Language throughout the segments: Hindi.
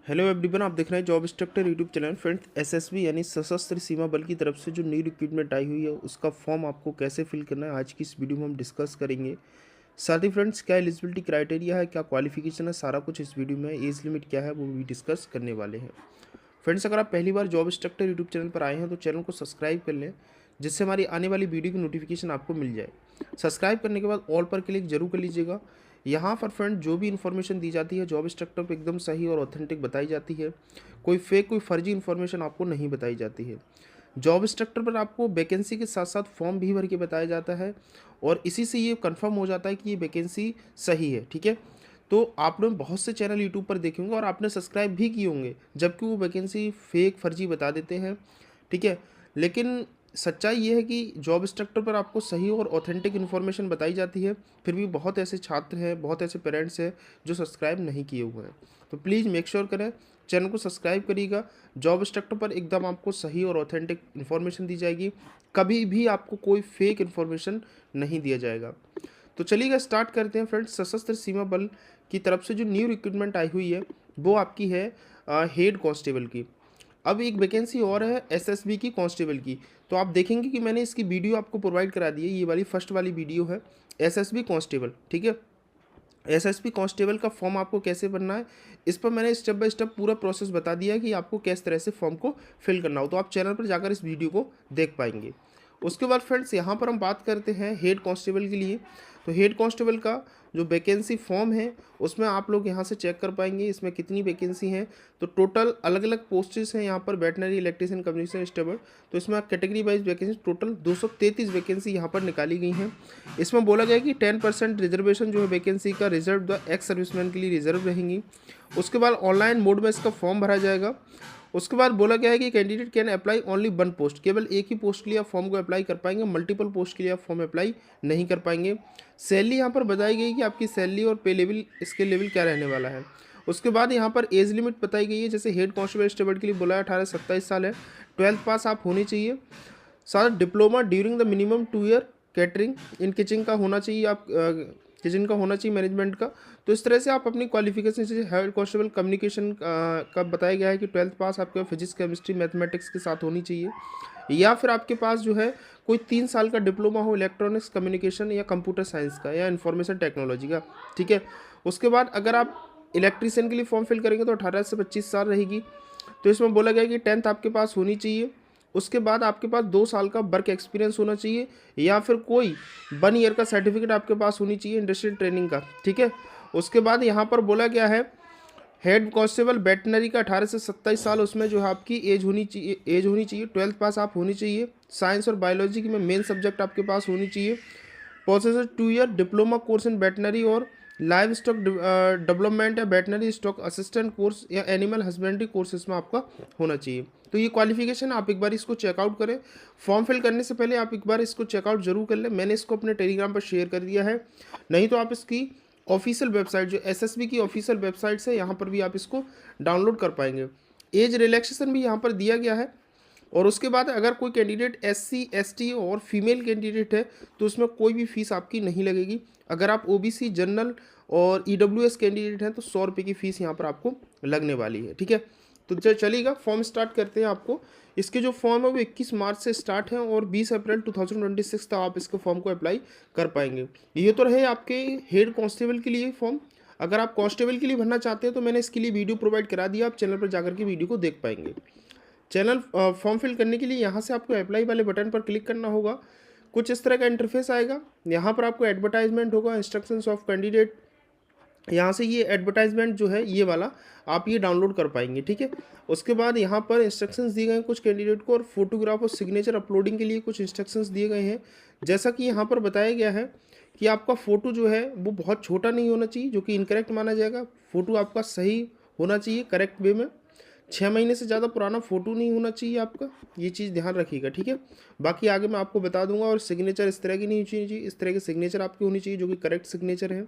हेलो एवरीवन, आप देख रहे हैं job instructor YouTube channel. Friends, SSB यानी सशस्त्र सीमा बल की तरफ से जो न्यू रिक्रूटमेंट आई हुई है उसका फॉर्म आपको कैसे फिल करना है आज की इस वीडियो में हम डिस्कस करेंगे। साथ ही फ्रेंड्स, क्या एलिजिबिलिटी क्राइटेरिया है, क्या क्वालिफिकेशन है, सारा कुछ इस वीडियो में, एज लिमिट क्या है वो भी डिस्कस करने वाले हैं। फ्रेंड्स, अगर आप पहली बार जॉब इंस्ट्रक्टर यूट्यूब चैनल पर आए हैं तो चैनल को सब्सक्राइब कर लें, जिससे हमारी आने वाली वीडियो की नोटिफिकेशन आपको मिल जाए। सब्सक्राइब करने के बाद ऑल पर क्लिक जरूर कर लीजिएगा। यहाँ पर फ्रेंड जो भी इन्फॉर्मेशन दी जाती है जॉब इंस्ट्रक्टर पर एकदम सही और ऑथेंटिक बताई जाती है। कोई फेक, कोई फर्जी इन्फॉर्मेशन आपको नहीं बताई जाती है। जॉब इंस्ट्रक्टर पर आपको वैकेंसी के साथ साथ फॉर्म भी भर के बताया जाता है और इसी से ये कंफर्म हो जाता है कि ये वैकेंसी सही है। ठीक है, तो आपने बहुत से चैनल यूट्यूब पर देखे होंगे और आपने सब्सक्राइब भी किए होंगे, जबकि वो वैकेंसी फेक, फर्जी बता देते हैं। ठीक है, लेकिन सच्चाई ये है कि जॉब इंस्ट्रक्टर पर आपको सही और ऑथेंटिक इन्फॉर्मेशन बताई जाती है। फिर भी बहुत ऐसे छात्र हैं, बहुत ऐसे पेरेंट्स हैं जो सब्सक्राइब नहीं किए हुए हैं। तो प्लीज़ मेक श्योर करें, चैनल को सब्सक्राइब करिएगा। जॉब इंस्ट्रक्टर पर एकदम आपको सही और ऑथेंटिक इन्फॉर्मेशन दी जाएगी, कभी भी आपको कोई फेक इन्फॉर्मेशन नहीं दिया जाएगा। तो चलिएगा स्टार्ट करते हैं फ्रेंड्स। सशस्त्र सीमा बल की तरफ से जो न्यू रिक्रूटमेंट आई हुई है वो आपकी है हेड कांस्टेबल की। अब एक वैकेंसी और है एसएसबी की कांस्टेबल की। तो आप देखेंगे कि मैंने इसकी वीडियो आपको प्रोवाइड करा दी है, ये वाली फर्स्ट वाली वीडियो है एसएसबी कांस्टेबल। ठीक है, एसएसबी कांस्टेबल का फॉर्म आपको कैसे भरना है इस पर मैंने स्टेप बाय स्टेप पूरा प्रोसेस बता दिया है कि आपको किस तरह से फॉर्म को फिल करना हो। तो आप चैनल पर जाकर इस वीडियो को देख पाएंगे। उसके बाद फ्रेंड्स, यहाँ पर हम बात करते हैं हेड कांस्टेबल के लिए। तो हेड कांस्टेबल का जो वैकेंसी फॉर्म है उसमें आप लोग यहाँ से चेक कर पाएंगे इसमें कितनी वैकेंसी हैं। तो टोटल अलग अलग पोस्टेस हैं यहाँ पर, वेटनरी, इलेक्ट्रिशियन, कम्युनिकेशन इंस्टेबल। तो इसमें category wise vacancy total 233 vacancy यहाँ पर निकाली गई हैं। इसमें बोला गया है कि 10% रिजर्वेशन जो है वैकेंसी का रिजर्व द एक्स सर्विसमैन के लिए रिजर्व रहेंगी। उसके बाद ऑनलाइन मोड में इसका फॉर्म भरा जाएगा। उसके बाद बोला गया है कि candidate can apply only one post, केवल एक ही पोस्ट के लिए आप फॉर्म को अप्लाई कर पाएंगे, मल्टीपल पोस्ट के लिए आप फॉर्म अप्लाई नहीं कर पाएंगे। सैलरी यहाँ पर बताई गई कि आपकी सैलरी और पे लेवल, इसके लेवल क्या रहने वाला है। उसके बाद यहाँ पर एज लिमिट बताई गई है, जैसे हेड कांस्टेबल स्टेबल के लिए बोला है 18 से 27 साल है। 12th पास आप होनी चाहिए। साथ diploma during the minimum 2 year catering in kitchen का होना चाहिए, आप किचन का होना चाहिए मैनेजमेंट का। तो इस तरह से आप अपनी क्वालिफिकेशन से हेड कांस्टेबल कम्युनिकेशन का बताया गया है कि 12th पास आपके फिजिक्स, केमिस्ट्री, मैथमेटिक्स के साथ होनी चाहिए, या फिर आपके पास जो है कोई 3 साल का डिप्लोमा हो इलेक्ट्रॉनिक्स कम्युनिकेशन या कंप्यूटर साइंस का या इंफॉर्मेशन टेक्नोलॉजी का। ठीक है, उसके बाद अगर आप इलेक्ट्रीशियन के लिए फॉर्म फिल करेंगे तो 18 से 25 साल रहेगी। तो इसमें बोला गया कि 10th आपके पास होनी चाहिए। उसके बाद आपके पास 2 साल का वर्क एक्सपीरियंस होना चाहिए, या फिर कोई 1 ईयर का सर्टिफिकेट आपके पास होनी चाहिए इंडस्ट्रियल ट्रेनिंग का। ठीक है, उसके बाद यहाँ पर बोला गया है हेड कांस्टेबल वेटनरी का 18 से 27 साल, उसमें जो है आपकी एज होनी चाहिए। 12th पास आप होनी चाहिए। साइंस और बायोलॉजी में मेन सब्जेक्ट आपके पास होनी चाहिए। Processor 2 year diploma course in veterinary और लाइव स्टॉक डेवलपमेंट या वेटनरी स्टॉक असिस्टेंट कोर्स या एनिमल हस्बेंड्री कोर्स इसमें आपका होना चाहिए। तो ये क्वालिफिकेशन आप एक बार इसको चेकआउट करें। फॉर्म फिल करने से पहले आप एक बार इसको चेकआउट जरूर कर लें। मैंने इसको अपने टेलीग्राम पर शेयर कर दिया है, नहीं तो आप इसकी ऑफिशियल वेबसाइट जो एसएसबी की ऑफिशियल वेबसाइट से यहाँ पर भी आप इसको डाउनलोड कर पाएंगे। एज रिलैक्सेशन भी यहाँ पर दिया गया है। और उसके बाद अगर कोई कैंडिडेट एससी, एसटी और फीमेल कैंडिडेट है तो उसमें कोई भी फीस आपकी नहीं लगेगी। अगर आप ओबीसी, जनरल और ईडब्ल्यूएस कैंडिडेट हैं तो 100 रुपये की फ़ीस यहाँ पर आपको लगने वाली है। ठीक है, तो चलिएगा फॉर्म स्टार्ट करते हैं। आपको इसके जो फॉर्म है वो 21 मार्च से स्टार्ट है और 20 अप्रैल 2026 तक आप इसके फॉर्म को अप्लाई कर पाएंगे। ये तो रहे आपके हेड कांस्टेबल के लिए फॉर्म। अगर आप कांस्टेबल के लिए भरना चाहते हैं तो मैंने इसके लिए वीडियो प्रोवाइड करा दिया, आप चैनल पर जाकर के वीडियो को देख पाएंगे। चैनल फॉर्म फिल करने के लिए यहाँ से आपको अप्लाई वाले बटन पर क्लिक करना होगा। कुछ इस तरह का इंटरफेस आएगा। यहाँ पर आपको एडवर्टाइजमेंट होगा, इंस्ट्रक्शंस ऑफ कैंडिडेट। यहाँ से ये एडवर्टाइजमेंट जो है ये वाला आप ये डाउनलोड कर पाएंगे। ठीक है, उसके बाद यहाँ पर इंस्ट्रक्शंस दिए गए हैं कुछ कैंडिडेट को, और फोटोग्राफ और सिग्नेचर अपलोडिंग के लिए कुछ इंस्ट्रक्शंस दिए गए हैं। जैसा कि यहाँ पर बताया गया है कि आपका फ़ोटो जो है वो बहुत छोटा नहीं होना चाहिए, जो कि इनकरेक्ट माना जाएगा। फ़ोटो आपका सही होना चाहिए, करेक्ट वे में। 6 महीने से ज़्यादा पुराना फ़ोटो नहीं होना चाहिए आपका, ये चीज़ ध्यान रखिएगा। ठीक है, बाकी आगे मैं आपको बता दूंगा। और सिग्नेचर इस तरह की नहीं चाहिए, इस तरह की सिग्नेचर आपकी होनी चाहिए जो कि करेक्ट सिग्नेचर है।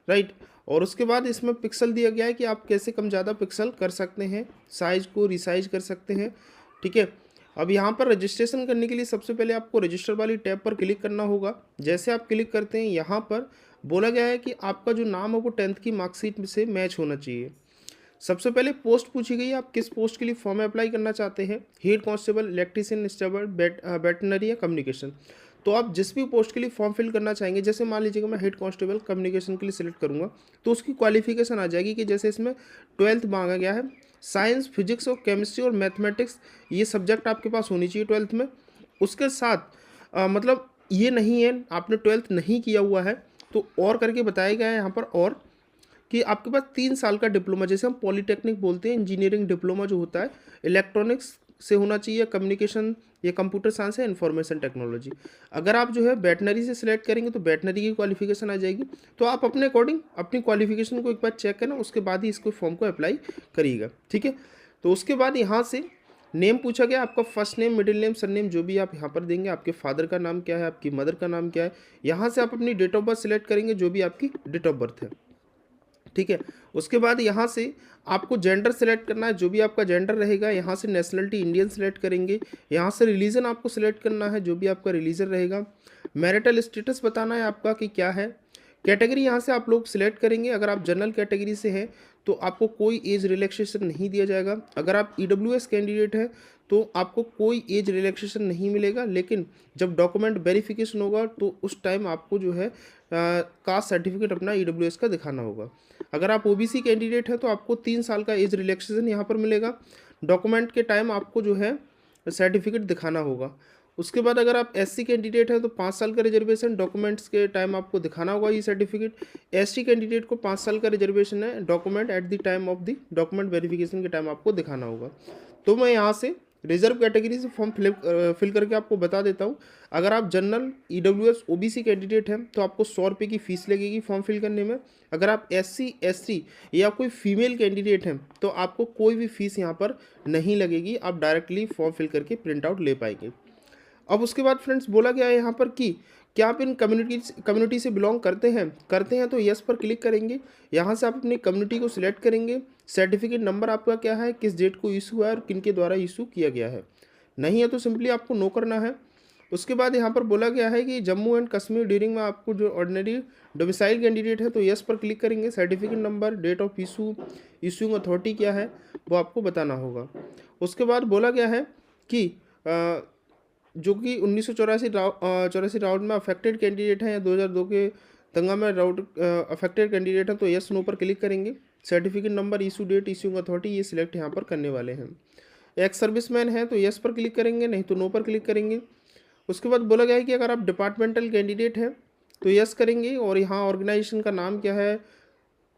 राइट, और उसके बाद इसमें पिक्सल दिया गया है कि आप कैसे कम ज़्यादा पिक्सल कर सकते हैं, साइज को रिसाइज कर सकते हैं। ठीक है, अब यहाँ पर रजिस्ट्रेशन करने के लिए सबसे पहले आपको रजिस्टर वाली टैब पर क्लिक करना होगा। जैसे आप क्लिक करते हैं यहाँ पर बोला गया है कि आपका जो नाम है वो 10th की मार्कशीट से मैच होना चाहिए। सबसे पहले पोस्ट पूछी गई है, आप किस पोस्ट के लिए फॉर्म अप्लाई करना चाहते हैं, head constable, electrician, stable, veterinary या कम्युनिकेशन। तो आप जिस भी पोस्ट के लिए फॉर्म फिल करना चाहेंगे, जैसे मान लीजिएगा मैं हेड कांस्टेबल कम्युनिकेशन के लिए सिलेक्ट करूंगा, तो उसकी क्वालिफिकेशन आ जाएगी कि जैसे इसमें 12th मांगा गया है, साइंस, फिजिक्स और केमिस्ट्री और मैथमेटिक्स ये सब्जेक्ट आपके पास होनी चाहिए 12th में। उसके साथ मतलब ये नहीं है आपने 12th नहीं किया हुआ है तो और करके बताया गया है यहाँ पर, और कि आपके पास 3 साल का डिप्लोमा, जैसे हम पॉलीटेक्निक बोलते हैं, इंजीनियरिंग डिप्लोमा जो होता है, इलेक्ट्रॉनिक्स से होना चाहिए, कम्युनिकेशन या कंप्यूटर साइंस या इंफॉर्मेशन टेक्नोलॉजी। अगर आप जो है वेटनरी से सिलेक्ट करेंगे तो वेटनरी की क्वालिफिकेशन आ जाएगी। तो आप अपने अकॉर्डिंग अपनी क्वालिफिकेशन को एक बार चेक करना, उसके बाद ही इसको फॉर्म को अप्लाई करिएगा, ठीक है। तो उसके बाद यहाँ से नेम पूछा गया, आपका first name, middle name, surname जो भी आप यहाँ पर देंगे, आपके फादर का नाम क्या है, आपकी मदर का नाम क्या है। यहाँ से आप अपनी डेट ऑफ बर्थ सिलेक्ट करेंगे, जो भी आपकी डेट ऑफ बर्थ है, ठीक है। उसके बाद यहाँ से आपको जेंडर सेलेक्ट करना है, जो भी आपका जेंडर रहेगा। यहाँ से नेशनलिटी इंडियन सेलेक्ट करेंगे। यहाँ से रिलीजन आपको सिलेक्ट करना है, जो भी आपका रिलीजन रहेगा। मैरिटल स्टेटस बताना है आपका कि क्या है। कैटेगरी यहाँ से आप लोग सिलेक्ट करेंगे। अगर आप जनरल कैटेगरी से हैं तो आपको कोई एज रिलैक्सेशन नहीं दिया जाएगा। अगर आप EWS कैंडिडेट हैं तो आपको कोई एज रिलैक्सेशन नहीं मिलेगा, लेकिन जब डॉक्यूमेंट वेरिफिकेशन होगा तो उस टाइम आपको जो है कास्ट सर्टिफिकेट अपना EWS का दिखाना होगा। अगर आप OBC कैंडिडेट हैं तो आपको 3 साल का एज रिलैक्सेशन यहाँ पर मिलेगा। डॉक्यूमेंट के टाइम आपको जो है सर्टिफिकेट दिखाना होगा। उसके बाद अगर आप SC कैंडिडेट हैं तो 5 साल का रिजर्वेशन, डॉक्यूमेंट्स के टाइम आपको दिखाना होगा ये सर्टिफिकेट। ST कैंडिडेट को 5 साल का रिजर्वेशन है, document at the time of the document verification के टाइम आपको दिखाना होगा। तो मैं यहाँ से रिजर्व कैटेगरी से फॉर्म फिल करके आपको बता देता हूँ। अगर आप जनरल, EWS, OBC कैंडिडेट हैं तो आपको 100 रुपये की फ़ीस लगेगी फॉर्म फिल करने में। अगर आप SC, ST या कोई फीमेल कैंडिडेट हैं तो आपको कोई भी फ़ीस यहाँ पर नहीं लगेगी, आप डायरेक्टली फॉर्म फिल करके प्रिंट आउट ले पाएंगे। अब उसके बाद फ्रेंड्स बोला गया है यहाँ पर कि क्या आप इन कम्युनिटी से बिलोंग करते हैं तो यस पर क्लिक करेंगे। यहाँ से आप अपनी कम्युनिटी को सिलेक्ट करेंगे। सर्टिफिकेट नंबर आपका क्या है, किस डेट को इशू है और किन के द्वारा इशू किया गया है। नहीं है तो सिंपली आपको नो करना है। उसके बाद यहाँ पर बोला गया है कि जम्मू एंड कश्मीर ड्यूरिंग में आपको जो ऑर्डिनरी डोमिसाइल कैंडिडेट है तो यस पर क्लिक करेंगे। Certificate number, date of issuing authority क्या है वो आपको बताना होगा। उसके बाद बोला गया है कि जो कि 1984 राउंड में अफेक्टेड कैंडिडेट हैं या 2002 के दंगा में राउंड अफेक्टेड कैंडिडेट हैं तो यस नो पर क्लिक करेंगे। Certificate number, issue date, issuing authority ये सिलेक्ट यहाँ पर करने वाले हैं। एक्स सर्विसमैन है तो यस पर क्लिक करेंगे, नहीं तो नो पर क्लिक करेंगे। उसके बाद बोला गया है कि अगर आप डिपार्टमेंटल कैंडिडेट हैं तो यस करेंगे, और यहाँ ऑर्गेनाइजेशन का नाम क्या है,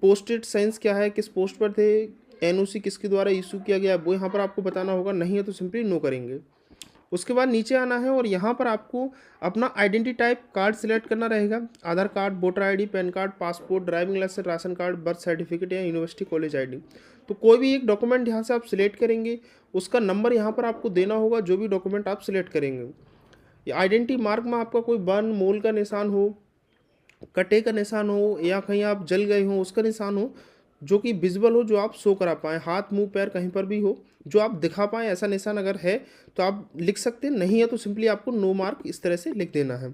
पोस्टेड साइंस क्या है, किस पोस्ट पर थे, NOC किसके द्वारा इशू किया गया वो यहाँ पर आपको बताना होगा। नहीं है तो सिंपली नो करेंगे। उसके बाद नीचे आना है और यहाँ पर आपको अपना आइडेंटिटी टाइप कार्ड सिलेक्ट करना रहेगा। Aadhaar card, voter ID, PAN card, passport, driving licence, ration card, birth certificate या यूनिवर्सिटी कॉलेज ID। तो कोई भी एक डॉक्यूमेंट यहाँ से आप सिलेक्ट करेंगे, उसका नंबर यहाँ पर आपको देना होगा जो भी डॉक्यूमेंट आप सिलेक्ट करेंगे। आइडेंटिटी मार्क में आपका कोई बर्न, मोल का निशान हो, कटे का निशान हो या कहीं आप जल गए हो उसका निशान हो, जो कि विजिबल हो, जो आप शो करा पाएँ, हाथ, मुंह, पैर कहीं पर भी हो जो आप दिखा पाएँ, ऐसा निशान अगर है तो आप लिख सकते हैं। नहीं है तो सिंपली आपको नो मार्क इस तरह से लिख देना है।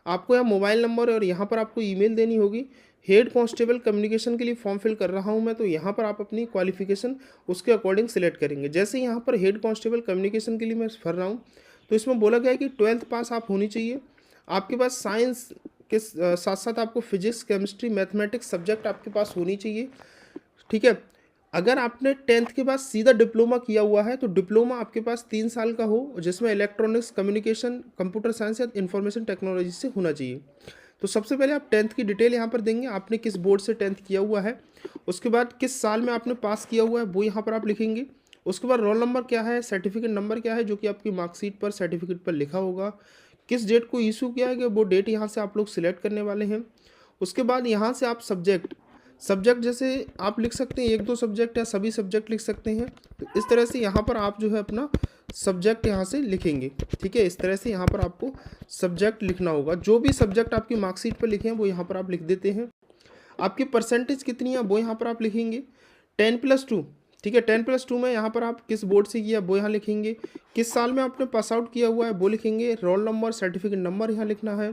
आपको यहाँ मोबाइल नंबर और यहाँ पर आपको ईमेल देनी होगी। हेड कांस्टेबल कम्युनिकेशन के लिए फॉर्म फिल कर रहा हूँ मैं, तो यहाँ पर आप अपनी क्वालिफिकेशन उसके अकॉर्डिंग सिलेक्ट करेंगे। जैसे यहाँ पर हेड कांस्टेबल कम्युनिकेशन के लिए मैं भर रहा हूँ तो इसमें बोला गया है कि 12th पास आप होनी चाहिए। आपके पास साइंस के साथ साथ आपको फिजिक्स, केमिस्ट्री, मैथमेटिक्स सब्जेक्ट आपके पास होनी चाहिए, ठीक है। अगर आपने 10th के बाद सीधा डिप्लोमा किया हुआ है तो डिप्लोमा आपके पास 3 साल का हो, जिसमें इलेक्ट्रॉनिक्स, कम्युनिकेशन, कंप्यूटर साइंस या इंफॉर्मेशन टेक्नोलॉजी से होना चाहिए। तो सबसे पहले आप 10th की डिटेल यहाँ पर देंगे, आपने किस बोर्ड से 10th किया हुआ है। उसके बाद किस साल में आपने पास किया हुआ है वो यहाँ पर आप लिखेंगे। उसके बाद रोल नंबर क्या है, सर्टिफिकेट नंबर क्या है जो कि आपकी मार्कशीट पर, सर्टिफिकेट पर लिखा होगा। किस डेट को इशू किया है वो डेट यहाँ से आप लोग सिलेक्ट करने वाले हैं। उसके बाद यहाँ से आप सब्जेक्ट जैसे आप लिख सकते हैं 1-2 सब्जेक्ट या सभी सब्जेक्ट लिख सकते हैं। तो इस तरह से यहाँ पर आप जो है अपना सब्जेक्ट यहाँ से लिखेंगे, ठीक है। इस तरह से यहाँ पर आपको सब्जेक्ट लिखना होगा। जो भी सब्जेक्ट आपकी मार्कशीट पर लिखे हैं वो यहाँ पर आप लिख देते हैं। आपकी परसेंटेज कितनी है वो यहाँ पर आप लिखेंगे। 10+2, ठीक है। 10+2 में यहाँ पर आप किस बोर्ड से किया वो यहाँ लिखेंगे। किस साल में आपने पास आउट किया हुआ है वो लिखेंगे। रोल नंबर, सर्टिफिकेट नंबर यहाँ लिखना है।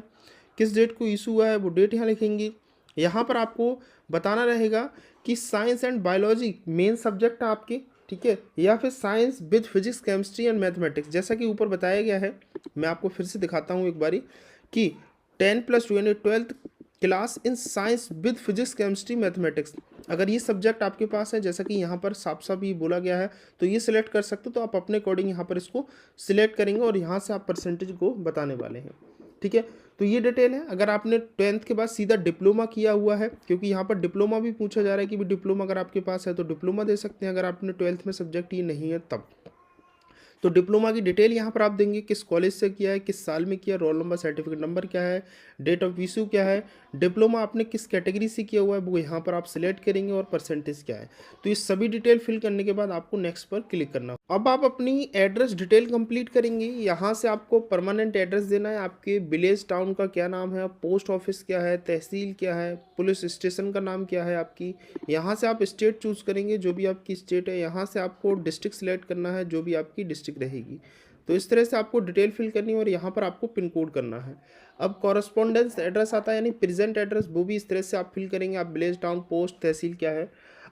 किस डेट को इशू हुआ है वो डेट यहाँ लिखेंगे। यहाँ पर आपको बताना रहेगा कि science and biology main subject है आपके, ठीक है, या फिर science with physics chemistry and mathematics. जैसा कि ऊपर बताया गया है, मैं आपको फिर से दिखाता हूँ एक बारी कि 10+2 यानी 12th class in science with physics chemistry mathematics, अगर ये सब्जेक्ट आपके पास है, जैसा कि यहाँ पर साफ साफ ये बोला गया है, तो ये सिलेक्ट कर सकते हो। तो आप अपने अकॉर्डिंग यहाँ पर इसको सिलेक्ट करेंगे और यहाँ से आप परसेंटेज को बताने वाले हैं, ठीक है। तो ये डिटेल है। अगर आपने 10th के बाद सीधा डिप्लोमा किया हुआ है, क्योंकि यहाँ पर डिप्लोमा भी पूछा जा रहा है कि भी डिप्लोमा अगर आपके पास है तो डिप्लोमा दे सकते हैं, अगर आपने 12th में सब्जेक्ट ये नहीं है तब। तो डिप्लोमा की डिटेल यहाँ पर आप देंगे, किस कॉलेज से किया है, किस साल में किया, रोल नंबर, सर्टिफिकेट नंबर क्या है, डेट ऑफ इशू क्या है, डिप्लोमा आपने किस कैटेगरी से किया हुआ है वो यहाँ पर आप सिलेक्ट करेंगे, और परसेंटेज क्या है। तो ये सभी डिटेल फिल करने के बाद आपको नेक्स्ट पर क्लिक करना। अब आप अपनी एड्रेस डिटेल कंप्लीट करेंगे। यहाँ से आपको परमानेंट एड्रेस देना है, आपके विलेज टाउन का क्या नाम है, पोस्ट ऑफिस क्या है, तहसील क्या है, पुलिस स्टेशन का नाम क्या है आपकी। यहाँ से आप स्टेट चूज करेंगे, जो भी आपकी स्टेट है। यहाँ से आपको डिस्ट्रिक्ट सेलेक्ट करना है, जो भी आपकी डिस्ट्रिक्ट रहेगी। तो इस तरह से आपको डिटेल फिल करनी है और यहाँ पर आपको पिन कोड करना है। अब कॉरेस्पॉन्डेंस एड्रेस आता है, यानी प्रेजेंट एड्रेस, वो भी इस तरह से आप फिल करेंगे। आप विलेज टाउन पोस्ट तहसील क्या है।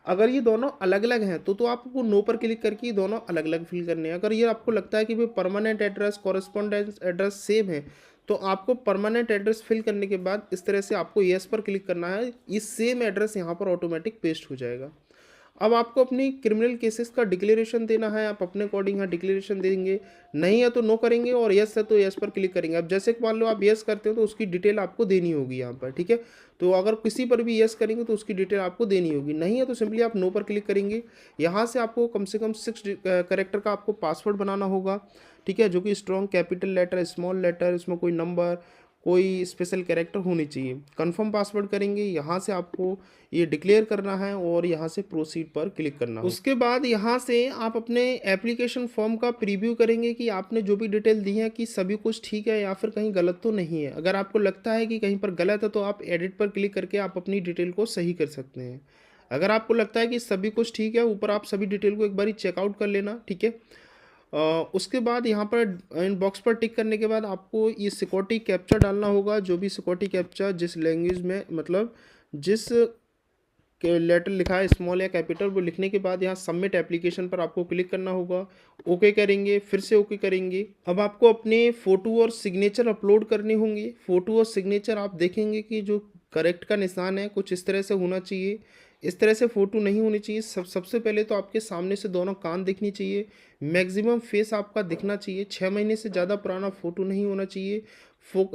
अगर ये दोनों अलग अलग हैं तो आपको नो पर क्लिक करके ये दोनों अलग अलग फिल करने हैं। अगर ये आपको लगता है कि भाई permanent address correspondence address same है, तो आपको परमानेंट एड्रेस फिल करने के बाद इस तरह से आपको येस पर क्लिक करना है। ये सेम एड्रेस यहाँ पर ऑटोमेटिक पेस्ट हो जाएगा। अब आपको अपनी क्रिमिनल केसेस का डिक्लेरेशन देना है, आप अपने अकॉर्डिंग यहाँ डिक्लेरेशन देंगे। नहीं है तो नो करेंगे, और यस है तो यस पर क्लिक करेंगे। अब जैसे मान लो आप यस करते हो तो उसकी डिटेल आपको देनी होगी यहाँ पर, ठीक है। तो अगर किसी पर भी यस करेंगे तो उसकी डिटेल आपको देनी होगी। नहीं है तो सिंपली आप नो पर क्लिक करेंगे। यहाँ से आपको कम से कम 6 कैरेक्टर का आपको पासवर्ड बनाना होगा, ठीक है, जो कि strong capital letter, small letter, इसमें कोई नंबर, कोई स्पेशल कैरेक्टर होनी चाहिए। कंफर्म पासवर्ड करेंगे, यहाँ से आपको ये डिक्लेयर करना है और यहाँ से प्रोसीड पर क्लिक करना है। उसके बाद यहाँ से आप अपने एप्लीकेशन फॉर्म का प्रीव्यू करेंगे कि आपने जो भी डिटेल दी है कि सभी कुछ ठीक है या फिर कहीं गलत तो नहीं है। अगर आपको लगता है कि कहीं पर गलत है तो आप एडिट पर क्लिक करके आप अपनी डिटेल को सही कर सकते हैं। अगर आपको लगता है कि सभी कुछ ठीक है, ऊपर आप सभी डिटेल को एक बार चेकआउट कर लेना, ठीक है। उसके बाद यहाँ पर इन बॉक्स पर टिक करने के बाद आपको ये सिक्योरिटी कैप्चा डालना होगा। जो भी सिक्योरिटी कैप्चा जिस लैंग्वेज में, मतलब जिस के लेटर लिखा है स्मॉल या कैपिटल, वो लिखने के बाद यहाँ सबमिट एप्लीकेशन पर आपको क्लिक करना होगा। ओके करेंगे, फिर से ओके करेंगे। अब आपको अपने फ़ोटो और सिग्नेचर अपलोड करने होंगे। फ़ोटो और सिग्नेचर आप देखेंगे कि जो करेक्ट का निशान है कुछ इस तरह से होना चाहिए, इस तरह से फ़ोटो नहीं होनी चाहिए। सबसे पहले तो आपके सामने से दोनों कान दिखनी चाहिए। मैक्सिमम फेस आपका दिखना चाहिए। 6 महीने से ज़्यादा पुराना फ़ोटो नहीं होना चाहिए।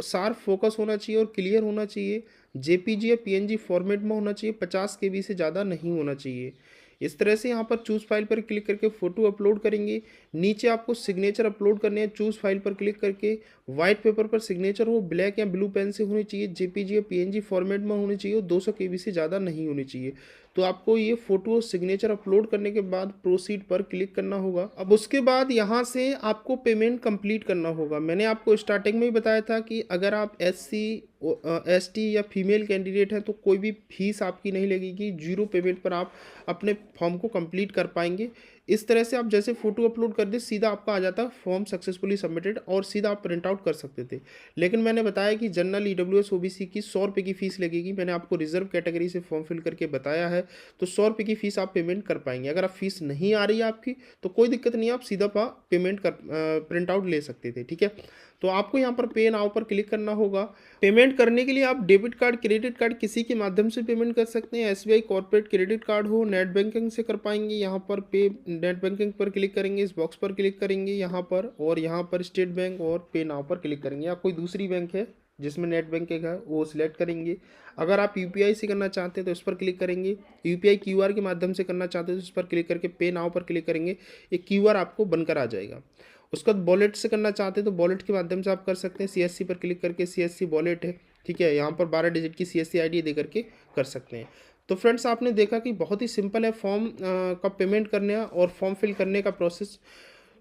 शार्प फोकस होना चाहिए और क्लियर होना चाहिए। जेपीजी या पीएनजी फॉर्मेट में होना चाहिए। 50 केबी से ज़्यादा नहीं होना चाहिए। इस तरह से यहाँ पर चूज़ फाइल पर क्लिक करके फ़ोटो अपलोड करेंगे। नीचे आपको सिग्नेचर अपलोड करने हैं। चूज़ फाइल पर क्लिक करके वाइट पेपर पर सिग्नेचर हो, ब्लैक या ब्लू पेन से होनी चाहिए, जेपीजी या पीएनजी फॉर्मेट में होनी चाहिए और 200 केबी से ज़्यादा नहीं होनी चाहिए। तो आपको ये फ़ोटो सिग्नेचर अपलोड करने के बाद प्रोसीड पर क्लिक करना होगा। अब उसके बाद यहाँ से आपको पेमेंट कंप्लीट करना होगा। मैंने आपको स्टार्टिंग में ही बताया था कि अगर आप SC या फीमेल कैंडिडेट हैं तो कोई भी फीस आपकी नहीं लगेगी। 0 पेमेंट पर आप अपने फॉर्म को कंप्लीट कर पाएंगे। इस तरह से आप जैसे फ़ोटो अपलोड कर दे सीधा आपका आ जाता फॉर्म सक्सेसफुली सबमिटेड, और सीधा आप प्रिंट आउट कर सकते थे। लेकिन मैंने बताया कि जनरल EWS OBC की 100 रुपये की फ़ीस लगेगी। मैंने आपको रिजर्व कैटेगरी से फॉर्म फिल करके बताया है, तो 100 रुपये की फ़ीस आप पेमेंट कर पाएंगे। अगर आप फीस नहीं आ रही है आपकी तो कोई दिक्कत नहीं है, आप सीधा पेमेंट कर प्रिंट आउट ले सकते थे, ठीक है। तो आपको यहाँ पर पे नाउ पर क्लिक करना होगा। पेमेंट करने के लिए आप डेबिट कार्ड, क्रेडिट कार्ड किसी के माध्यम से पेमेंट कर सकते हैं। SBI कॉर्पोरेट क्रेडिट कार्ड हो, नेट बैंकिंग से कर पाएंगे। यहाँ पर पे नेट बैंकिंग पर क्लिक करेंगे, इस बॉक्स पर क्लिक करेंगे यहाँ पर, और यहाँ पर स्टेट बैंक और पे नाउ पर क्लिक करेंगे। या कोई दूसरी बैंक है जिसमें नेट बैंकिंग है वो सिलेक्ट करेंगे। अगर आप UPI से करना चाहते हैं तो इस पर क्लिक करेंगे। UPI QR के माध्यम से करना चाहते हैं तो इस पर क्लिक करके पे नाउ पर क्लिक करेंगे। एक QR आपको बनकर आ जाएगा। उसके बाद वॉलेट से करना चाहते हैं तो वॉलेट के माध्यम से आप कर सकते हैं। CSC पर क्लिक करके CSC वॉलेट है, ठीक है, यहाँ पर 12 डिजिट की CSC ID दे करके कर सकते हैं। तो फ्रेंड्स आपने देखा कि बहुत ही सिंपल है फॉर्म का पेमेंट करने और फॉर्म फिल करने का प्रोसेस।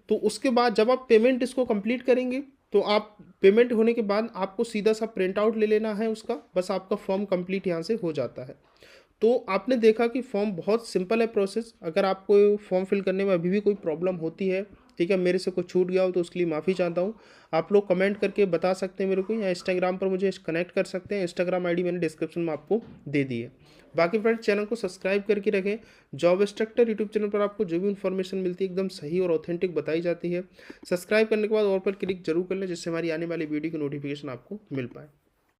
तो उसके बाद जब आप पेमेंट इसको कंप्लीट करेंगे तो आप पेमेंट होने के बाद आपको सीधा सा प्रिंट आउट ले लेना है उसका, बस आपका फॉर्म कंप्लीट यहाँ से हो जाता है। तो आपने देखा कि फॉर्म बहुत सिंपल है प्रोसेस। अगर आपको फॉर्म फिल करने में अभी भी कोई प्रॉब्लम होती है ठीक है, मेरे से कुछ छूट गया हो तो उसके लिए माफ़ी चाहता हूँ। आप लोग कमेंट करके बता सकते हैं मेरे को, या इंस्टाग्राम पर मुझे कनेक्ट कर सकते हैं। इंस्टाग्राम आईडी मैंने डिस्क्रिप्शन में आपको दे दी है। बाकी फ्रेंड्स चैनल को सब्सक्राइब करके रखें। जॉब इंस्ट्रक्टर यूट्यूब चैनल पर आपको जो भी इन्फॉर्मेशन मिलती है एकदम सही और ऑथेंटिक बताई जाती है। सब्सक्राइब करने के बाद और पर क्लिक जरूर कर लें, जिससे हमारी आने वाली वीडियो की नोटिफिकेशन आपको मिल पाए।